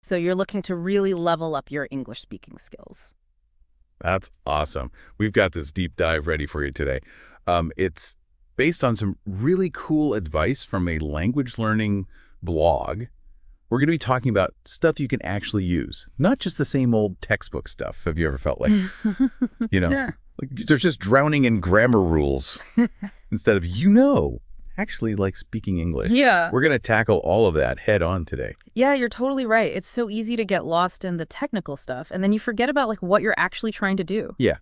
So you're looking to really level up your English speaking skills. That's awesome. We've got this deep dive ready for you today. It's based on some really cool advice from a language learning blog. We're going to be talking about stuff you can actually use, not just the same old textbook stuff. Have you ever felt like, Yeah. like they're just drowning in grammar rules instead of, actually like speaking English. Yeah. We're going to tackle all of that head on today. Yeah, you're totally right. It's so easy to get lost in the technical stuff, and then you forget about like what you're actually trying to do. Yeah.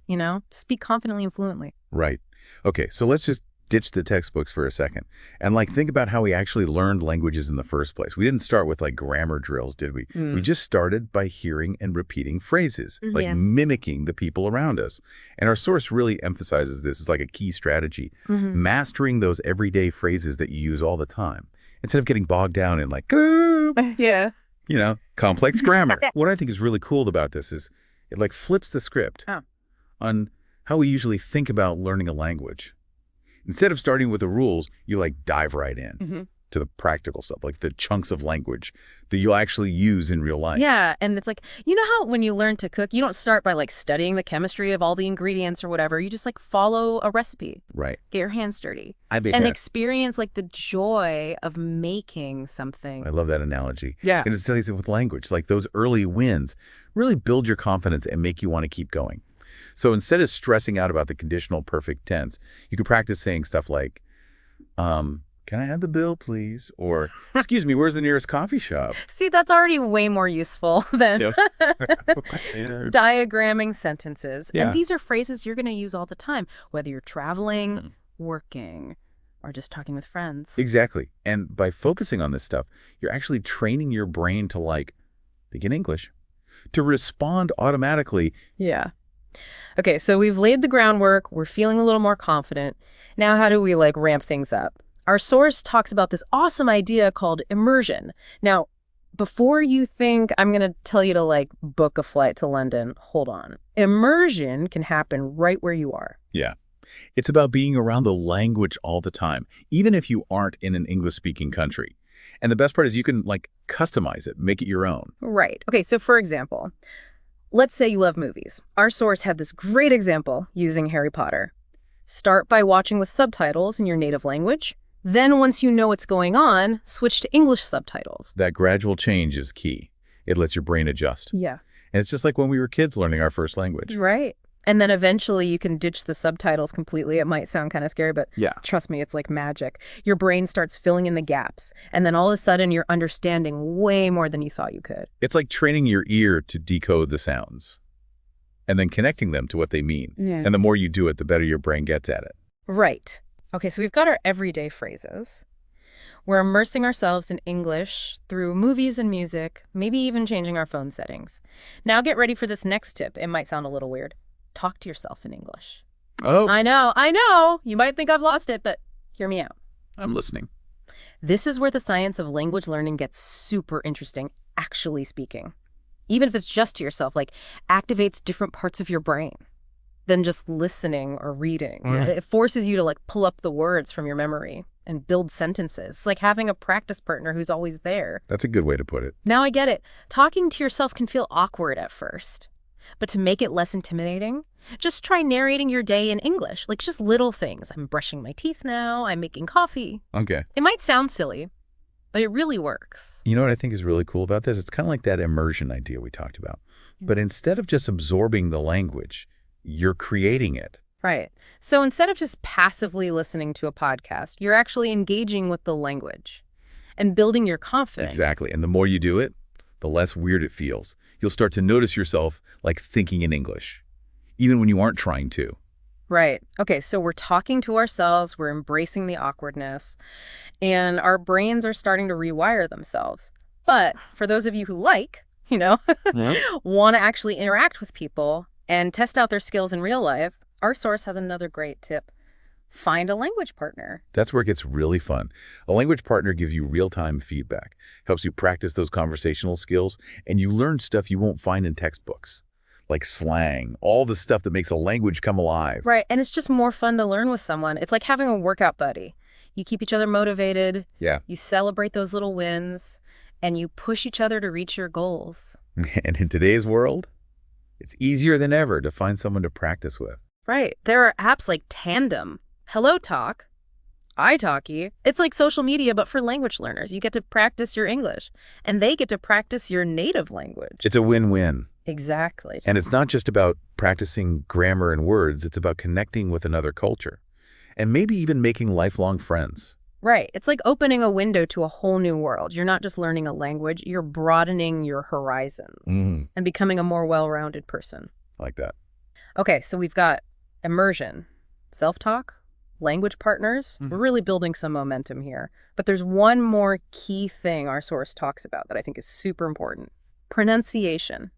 Speak confidently and fluently. Right. Okay, so let's just ditch the textbooks for a second and think about how we actually learned languages in the first place. We didn't start with like grammar drills, did we? We just started by hearing and repeating phrases, like mimicking the people around us. And our source really emphasizes this as like a key strategy, mastering those everyday phrases that you use all the time instead of getting bogged down in like, Yeah. complex grammar. What I think is really cool about this is it like flips the script on how we usually think about learning a language. Instead of starting with the rules, you like dive right in to the practical stuff, like the chunks of language that you'll actually use in real life. Yeah, and it's like, you know how when you learn to cook, you don't start by like studying the chemistry of all the ingredients or whatever. You just like follow a recipe. Right. Get your hands dirty. And experience like the joy of making something. I love that analogy. Yeah. And it's like with language, like those early wins really build your confidence and make you want to keep going. So instead of stressing out about the conditional perfect tense, you could practice saying stuff like, can I have the bill, please? Or, excuse me, where's the nearest coffee shop? See, that's already way more useful than diagramming sentences. Yeah. And these are phrases you're going to use all the time, whether you're traveling, working, or just talking with friends. Exactly. And by focusing on this stuff, you're actually training your brain to think in English, to respond automatically. Yeah. Okay, so we've laid the groundwork. We're feeling a little more confident. Now, how do we ramp things up? Our source talks about this awesome idea called immersion. Now, before you think I'm going to tell you to book a flight to London, hold on. Immersion can happen right where you are. Yeah. It's about being around the language all the time, even if you aren't in an English-speaking country. And the best part is you can customize it, make it your own. Right. Okay, so for example, let's say you love movies. Our source had this great example using Harry Potter. Start by watching with subtitles in your native language. Then once you know what's going on, switch to English subtitles. That gradual change is key. It lets your brain adjust. Yeah. And it's just like when we were kids learning our first language. Right. And then eventually you can ditch the subtitles completely. It might sound kind of scary, but trust me, it's like magic. Your brain starts filling in the gaps. And then all of a sudden you're understanding way more than you thought you could. It's like training your ear to decode the sounds and then connecting them to what they mean. Yeah. And the more you do it, the better your brain gets at it. Right. Okay, so we've got our everyday phrases. We're immersing ourselves in English through movies and music, maybe even changing our phone settings. Now get ready for this next tip. It might sound a little weird. Talk to yourself in English. Oh. I know. You might think I've lost it, but hear me out. I'm listening. This is where the science of language learning gets super interesting, actually speaking. Even if it's just to yourself, activates different parts of your brain than just listening or reading. It forces you to pull up the words from your memory and build sentences. It's like having a practice partner who's always there. That's a good way to put it. Now I get it. Talking to yourself can feel awkward at first. But to make it less intimidating, just try narrating your day in English, just little things. I'm brushing my teeth now. I'm making coffee. Okay. It might sound silly, but it really works. You know what I think is really cool about this? It's kind of like that immersion idea we talked about. But instead of just absorbing the language, you're creating it. Right. So instead of just passively listening to a podcast, you're actually engaging with the language and building your confidence. Exactly. And the more you do it, the less weird it feels. You'll start to notice yourself thinking in English, even when you aren't trying to. Right. Okay, so we're talking to ourselves, we're embracing the awkwardness, and our brains are starting to rewire themselves. But for those of you who want to actually interact with people and test out their skills in real life, our source has another great tip. Find a language partner. That's where it gets really fun. A language partner gives you real-time feedback, helps you practice those conversational skills, and you learn stuff you won't find in textbooks, like slang, all the stuff that makes a language come alive. Right, and it's just more fun to learn with someone. It's like having a workout buddy. You keep each other motivated. Yeah. You celebrate those little wins, And you push each other to reach your goals. And in today's world, it's easier than ever to find someone to practice with. Right. There are apps like Tandem, Hello Talk, italki. It's like social media, but for language learners. You get to practice your English, and they get to practice your native language. It's a win-win. Exactly. And it's not just about practicing grammar and words, it's about connecting with another culture and maybe even making lifelong friends. Right. It's like opening a window to a whole new world. You're not just learning a language, you're broadening your horizons and becoming a more well-rounded person. Like that. Okay, so we've got immersion, self-talk, language partners. We're really building some momentum here. But there's one more key thing our source talks about that I think is super important. Pronunciation.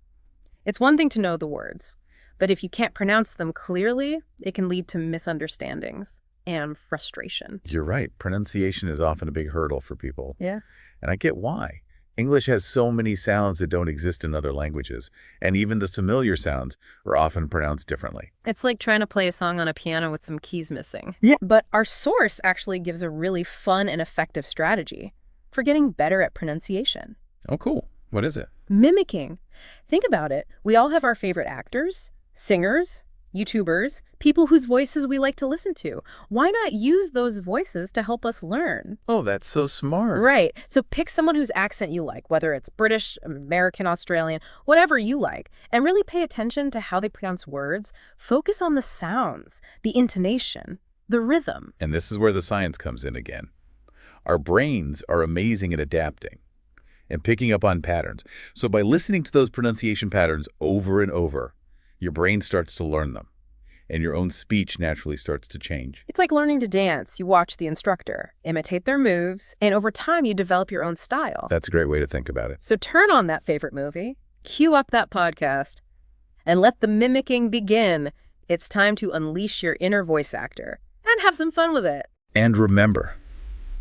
It's one thing to know the words, but if you can't pronounce them clearly, it can lead to misunderstandings and frustration. You're right. Pronunciation is often a big hurdle for people. Yeah. And I get why. English has so many sounds that don't exist in other languages, and even the familiar sounds are often pronounced differently. It's like trying to play a song on a piano with some keys missing. Yeah. But our source actually gives a really fun and effective strategy for getting better at pronunciation. Oh, cool. What is it? Mimicking. Think about it. We all have our favorite actors, singers, YouTubers, people whose voices we like to listen to. Why not use those voices to help us learn? Oh, that's so smart. Right. So pick someone whose accent you like, whether it's British, American, Australian, whatever you like, and really pay attention to how they pronounce words. Focus on the sounds, the intonation, the rhythm. And this is where the science comes in again. Our brains are amazing at adapting and picking up on patterns. So by listening to those pronunciation patterns over and over, your brain starts to learn them, and your own speech naturally starts to change. It's like learning to dance. You watch the instructor, imitate their moves, and over time you develop your own style. That's a great way to think about it. So turn on that favorite movie, cue up that podcast, and let the mimicking begin. It's time to unleash your inner voice actor and have some fun with it. And remember,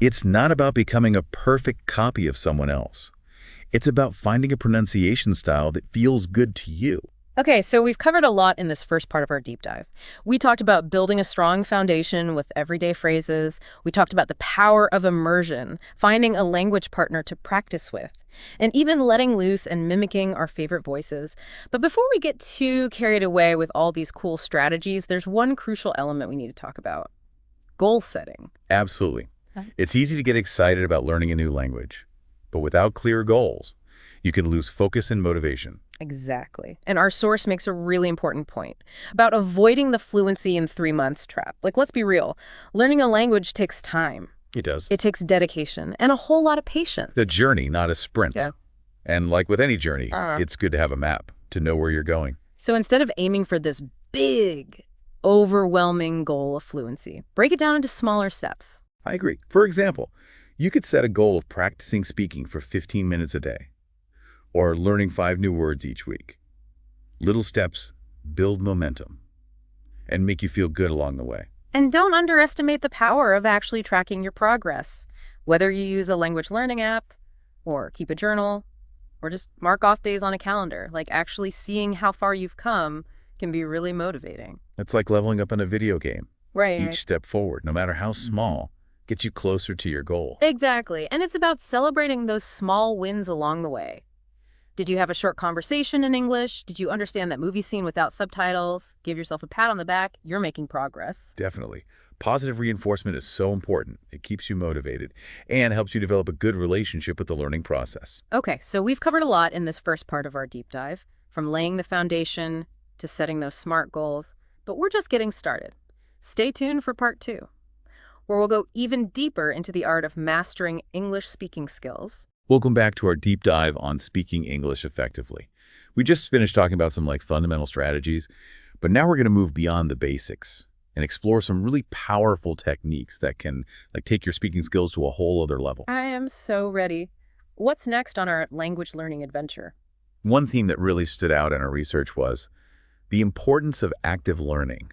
it's not about becoming a perfect copy of someone else. It's about finding a pronunciation style that feels good to you. Okay, so we've covered a lot in this first part of our deep dive. We talked about building a strong foundation with everyday phrases. We talked about the power of immersion, finding a language partner to practice with, and even letting loose and mimicking our favorite voices. But before we get too carried away with all these cool strategies, there's one crucial element we need to talk about: goal setting. Absolutely. It's easy to get excited about learning a new language, but without clear goals, you can lose focus and motivation. Exactly. And our source makes a really important point about avoiding the fluency in 3 months trap. Like, let's be real. Learning a language takes time. It does. It takes dedication and a whole lot of patience. The journey, not a sprint. Yeah. And like with any journey, it's good to have a map to know where you're going. So instead of aiming for this big, overwhelming goal of fluency, break it down into smaller steps. I agree. For example, you could set a goal of practicing speaking for 15 minutes a day, or learning 5 new words each week. Little steps build momentum and make you feel good along the way. And don't underestimate the power of actually tracking your progress. Whether you use a language learning app, or keep a journal, or just mark off days on a calendar, like actually seeing how far you've come can be really motivating. It's like leveling up in a video game. Right. Each step forward, no matter how small, gets you closer to your goal. Exactly. And it's about celebrating those small wins along the way. Did you have a short conversation in English? Did you understand that movie scene without subtitles? Give yourself a pat on the back. You're making progress. Definitely. Positive reinforcement is so important. It keeps you motivated and helps you develop a good relationship with the learning process. Okay, so we've covered a lot in this first part of our deep dive, from laying the foundation to setting those SMART goals, but we're just getting started. Stay tuned for part 2, where we'll go even deeper into the art of mastering English speaking skills. Welcome back to our deep dive on speaking English effectively. We just finished talking about some fundamental strategies, but now we're going to move beyond the basics and explore some really powerful techniques that can take your speaking skills to a whole other level. I am so ready. What's next on our language learning adventure? One theme that really stood out in our research was the importance of active learning.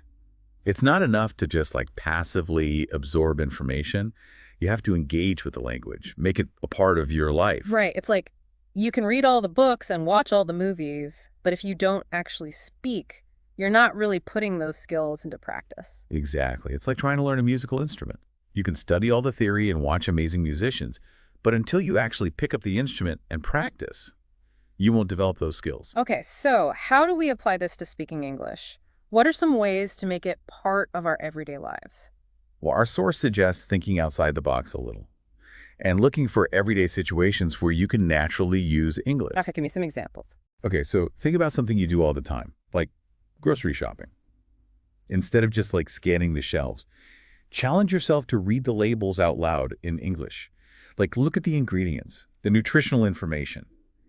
It's not enough to just passively absorb information. You have to engage with the language, make it a part of your life. Right. It's like you can read all the books and watch all the movies, but if you don't actually speak, you're not really putting those skills into practice. Exactly. It's like trying to learn a musical instrument. You can study all the theory and watch amazing musicians, But until you actually pick up the instrument and practice, you won't develop those skills. Okay, so how do we apply this to speaking English? What are some ways to make it part of our everyday lives? Well, our source suggests thinking outside the box a little and looking for everyday situations where you can naturally use English. Okay, give me some examples. Okay, so think about something you do all the time, like grocery shopping. Instead of just like scanning the shelves, challenge yourself to read the labels out loud in English. Like look at the ingredients, the nutritional information,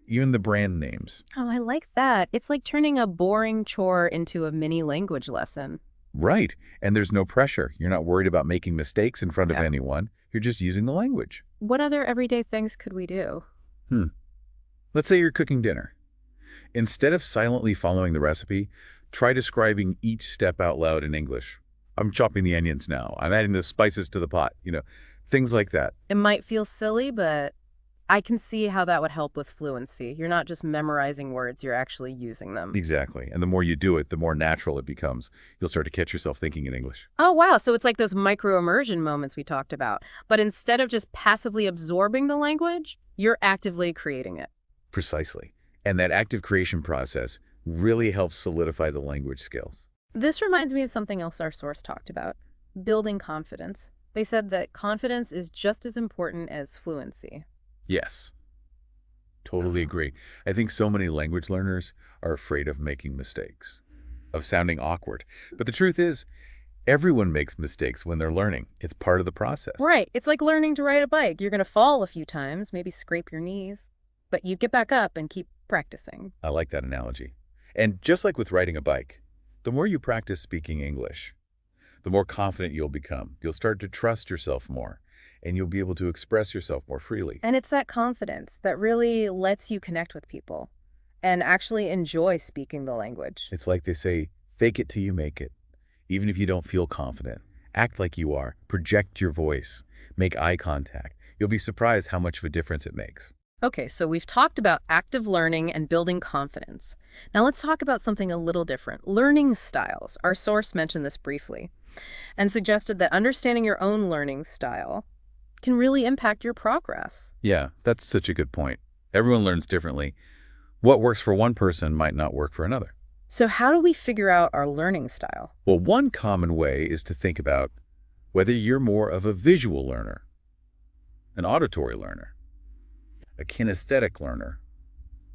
even the brand names. Oh, I like that. It's like turning a boring chore into a mini language lesson. Right. And there's no pressure. You're not worried about making mistakes in front of Yeah. anyone. You're just using the language. What other everyday things could we do? Let's say you're cooking dinner. Instead of silently following the recipe, try describing each step out loud in English. I'm chopping the onions now. I'm adding the spices to the pot, things like that. It might feel silly, but I can see how that would help with fluency. You're not just memorizing words, you're actually using them. Exactly. And the more you do it, the more natural it becomes. You'll start to catch yourself thinking in English. Oh, wow. So it's like those micro immersion moments we talked about. But instead of just passively absorbing the language, you're actively creating it. Precisely. And that active creation process really helps solidify the language skills. This reminds me of something else our source talked about, building confidence. They said that confidence is just as important as fluency. Yes, totally agree. I think so many language learners are afraid of making mistakes, of sounding awkward. But the truth is, everyone makes mistakes when they're learning. It's part of the process. Right. It's like learning to ride a bike. You're going to fall a few times, maybe scrape your knees, but you get back up and keep practicing. I like that analogy. And just like with riding a bike, the more you practice speaking English, the more confident you'll become. You'll start to trust yourself more, and you'll be able to express yourself more freely. And it's that confidence that really lets you connect with people and actually enjoy speaking the language. It's like they say, fake it till you make it. Even if you don't feel confident, act like you are, project your voice, make eye contact. You'll be surprised how much of a difference it makes. Okay, so we've talked about active learning and building confidence. Now let's talk about something a little different, learning styles. Our source mentioned this briefly and suggested that understanding your own learning style can really impact your progress. Yeah, that's such a good point. Everyone learns differently. What works for one person might not work for another. So how do we figure out our learning style? Well, one common way is to think about whether you're more of a visual learner, an auditory learner, a kinesthetic learner,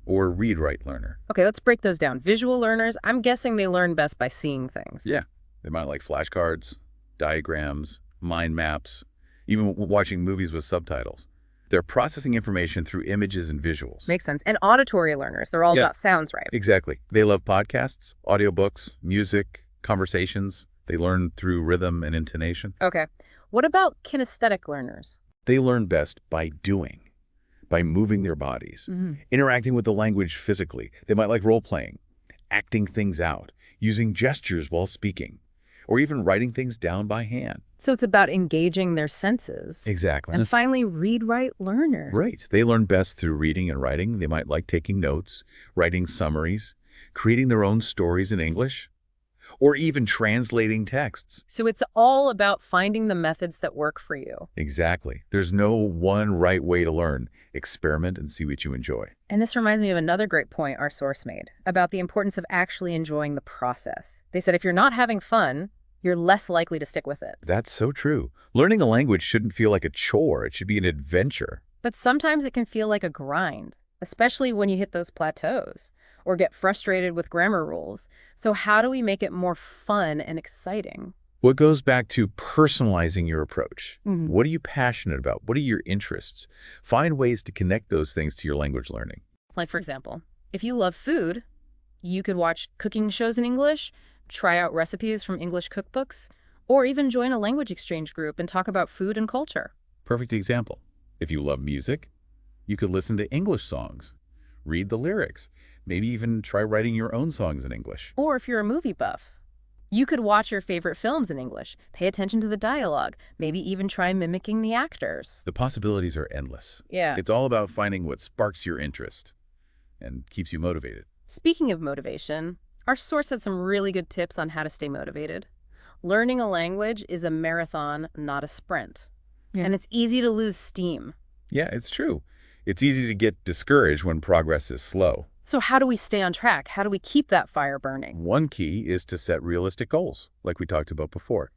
or a read-write learner. Okay, let's break those down. Visual learners, I'm guessing they learn best by seeing things. Yeah, they might like flashcards, diagrams, mind maps, even watching movies with subtitles. They're processing information through images and visuals. Makes sense. And auditory learners, they're all Yeah. about sounds, right? Exactly. They love podcasts, audiobooks, music, conversations. They learn through rhythm and intonation. Okay. What about kinesthetic learners? They learn best by doing, by moving their bodies, interacting with the language physically. They might like role-playing, acting things out, using gestures while speaking, or even writing things down by hand. So it's about engaging their senses. Exactly. And finally, read-write learner. Right. They learn best through reading and writing. They might like taking notes, writing summaries, creating their own stories in English, or even translating texts. So it's all about finding the methods that work for you. Exactly. There's no one right way to learn. Experiment and see what you enjoy. And this reminds me of another great point our source made about the importance of actually enjoying the process. They said if you're not having fun, you're less likely to stick with it. That's so true. Learning a language shouldn't feel like a chore. It should be an adventure. But sometimes it can feel like a grind, especially when you hit those plateaus or get frustrated with grammar rules. So how do we make it more fun and exciting? What goes back to personalizing your approach? Mhm. What are you passionate about? What are your interests? Find ways to connect those things to your language learning. Like, for example, if you love food, you could watch cooking shows in English, try out recipes from English cookbooks, or even join a language exchange group and talk about food and culture. Perfect example. If you love music, you could listen to English songs, read the lyrics, maybe even try writing your own songs in English. Or if you're a movie buff, you could watch your favorite films in English, pay attention to the dialogue, maybe even try mimicking the actors. The possibilities are endless. Yeah. It's all about finding what sparks your interest and keeps you motivated. Speaking of motivation, our source had some really good tips on how to stay motivated. Learning a language is a marathon, not a sprint. Yeah. And it's easy to lose steam. Yeah, it's true. It's easy to get discouraged when progress is slow. So how do we stay on track? How do we keep that fire burning? One key is to set realistic goals, like we talked about before.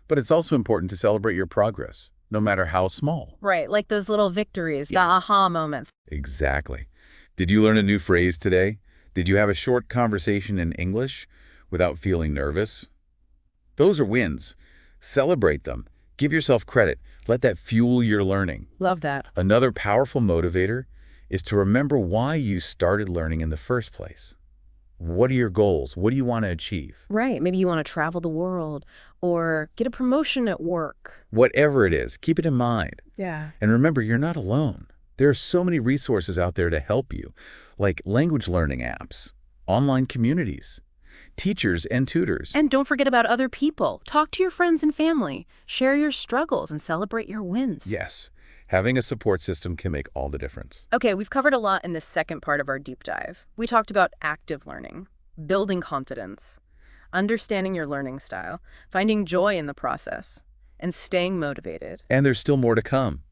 But it's also important to celebrate your progress, no matter how small. Right, like those little victories, the Yeah. aha moments. Exactly. Did you learn a new phrase today? Did you have a short conversation in English without feeling nervous? Those are wins. Celebrate them. Give yourself credit. Let that fuel your learning. Love that. Another powerful motivator is to remember why you started learning in the first place. What are your goals? What do you want to achieve? Right, maybe you want to travel the world or get a promotion at work. Whatever it is, keep it in mind. Yeah. And remember, you're not alone. There are so many resources out there to help you, like language learning apps, online communities, teachers and tutors. And don't forget about other people. Talk to your friends and family. Share your struggles and celebrate your wins. Yes, having a support system can make all the difference. Okay, we've covered a lot in this second part of our deep dive. We talked about active learning, building confidence, understanding your learning style, finding joy in the process, and staying motivated. And there's still more to come.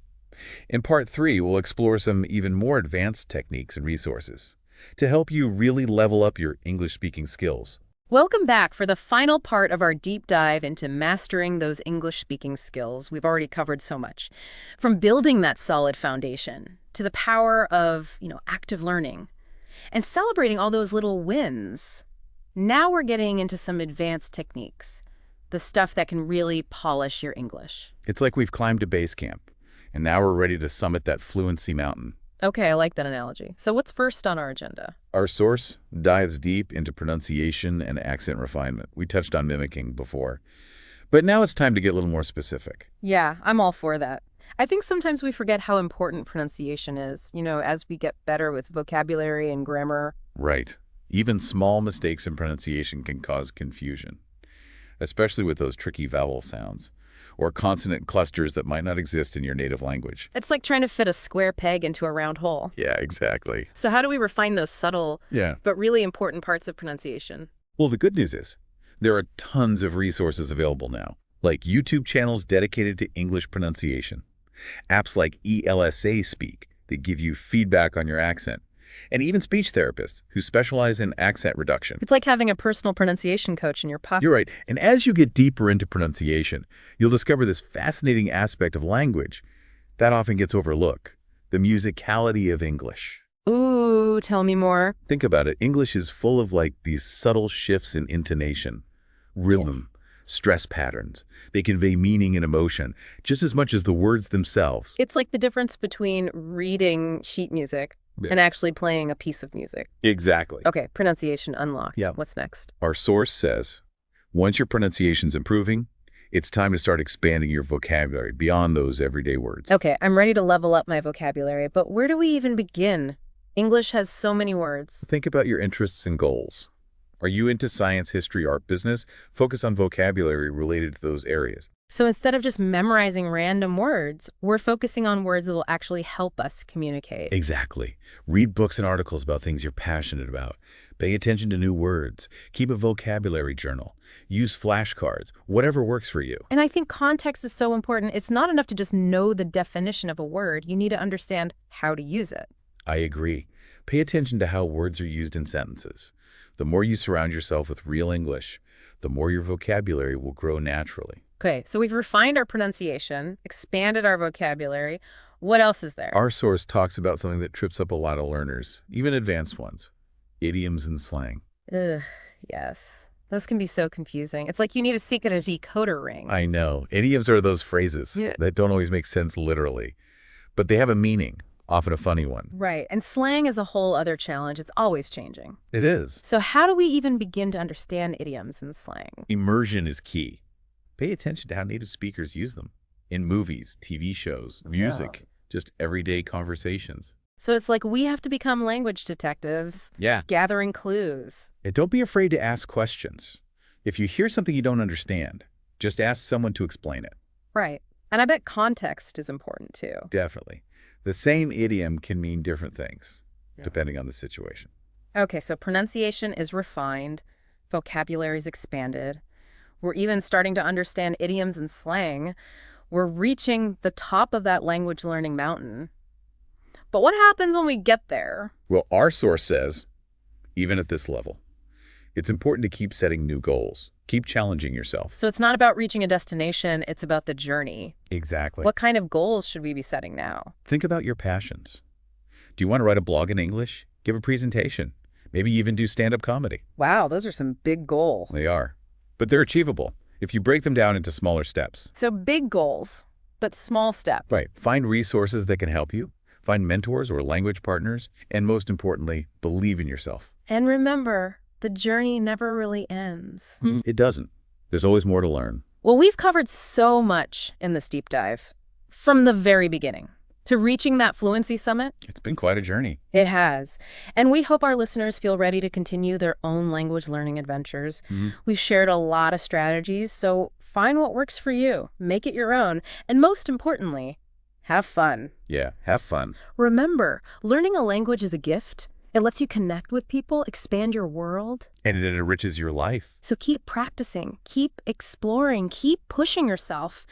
In part 3, we'll explore some even more advanced techniques and resources to help you really level up your English-speaking skills. Welcome back for the final part of our deep dive into mastering those English-speaking skills. We've already covered so much. From building that solid foundation to the power of, active learning and celebrating all those little wins. Now we're getting into some advanced techniques, the stuff that can really polish your English. It's like we've climbed a base camp, and now we're ready to summit that fluency mountain. Okay, I like that analogy. So what's first on our agenda? Our source dives deep into pronunciation and accent refinement. We touched on mimicking before. But now it's time to get a little more specific. Yeah, I'm all for that. I think sometimes we forget how important pronunciation is, as we get better with vocabulary and grammar. Right. Even small mistakes in pronunciation can cause confusion, especially with those tricky vowel sounds or consonant clusters that might not exist in your native language. It's like trying to fit a square peg into a round hole. Yeah, exactly. So how do we refine those subtle but really important parts of pronunciation? Well, the good news is there are tons of resources available now, like YouTube channels dedicated to English pronunciation, apps like ELSA Speak that give you feedback on your accent, and even speech therapists who specialize in accent reduction. It's like having a personal pronunciation coach in your pocket. You're right. And as you get deeper into pronunciation, you'll discover this fascinating aspect of language that often gets overlooked, the musicality of English. Ooh, tell me more. Think about it. English is full of these subtle shifts in intonation, rhythm, stress patterns. They convey meaning and emotion just as much as the words themselves. It's like the difference between reading sheet music and actually playing a piece of music. Exactly. Okay, pronunciation unlocked. Yeah. What's next? Our source says, once your pronunciation's improving, it's time to start expanding your vocabulary beyond those everyday words. Okay, I'm ready to level up my vocabulary, but where do we even begin? English has so many words. Think about your interests and goals. Are you into science, history, art, business? Focus on vocabulary related to those areas. So instead of just memorizing random words, we're focusing on words that will actually help us communicate. Exactly. Read books and articles about things you're passionate about. Pay attention to new words. Keep a vocabulary journal. Use flashcards, whatever works for you. And I think context is so important. It's not enough to just know the definition of a word. You need to understand how to use it. I agree. Pay attention to how words are used in sentences. The more you surround yourself with real English, the more your vocabulary will grow naturally. Okay, so we've refined our pronunciation, expanded our vocabulary. What else is there? Our source talks about something that trips up a lot of learners, even advanced ones: idioms and slang. Ugh, yes. Those can be so confusing. It's like you need a secret a decoder ring. I know. Idioms are those phrases that don't always make sense literally, but they have a meaning, often a funny one. Right, and slang is a whole other challenge. It's always changing. It is. So how do we even begin to understand idioms and slang? Immersion is key. Pay attention to how native speakers use them in movies, TV shows, music, just everyday conversations. So it's like we have to become language detectives, gathering clues. And don't be afraid to ask questions. If you hear something you don't understand, just ask someone to explain it. Right. And I bet context is important too. Definitely. The same idiom can mean different things, depending on the situation. Okay, so pronunciation is refined, vocabulary is expanded. We're even starting to understand idioms and slang. We're reaching the top of that language learning mountain. But what happens when we get there? Well, our source says, even at this level, it's important to keep setting new goals. Keep challenging yourself. So it's not about reaching a destination, it's about the journey. Exactly. What kind of goals should we be setting now? Think about your passions. Do you want to write a blog in English? Give a presentation. Maybe even do stand-up comedy. Wow, those are some big goals. They are. But they're achievable if you break them down into smaller steps. So big goals, but small steps. Right. Find resources that can help you. Find mentors or language partners. And most importantly, believe in yourself. And remember, the journey never really ends. It doesn't. There's always more to learn. Well, we've covered so much in this deep dive. From the very beginning to reaching that Fluency Summit. It's been quite a journey. It has. And we hope our listeners feel ready to continue their own language learning adventures. We've shared a lot of strategies, so find what works for you, make it your own, and most importantly, have fun. Yeah, have fun. Remember, learning a language is a gift. It lets you connect with people, expand your world. And it enriches your life. So keep practicing, keep exploring, keep pushing yourself,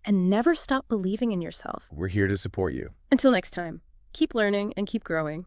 and never stop believing in yourself. We're here to support you. Until next time, keep learning and keep growing.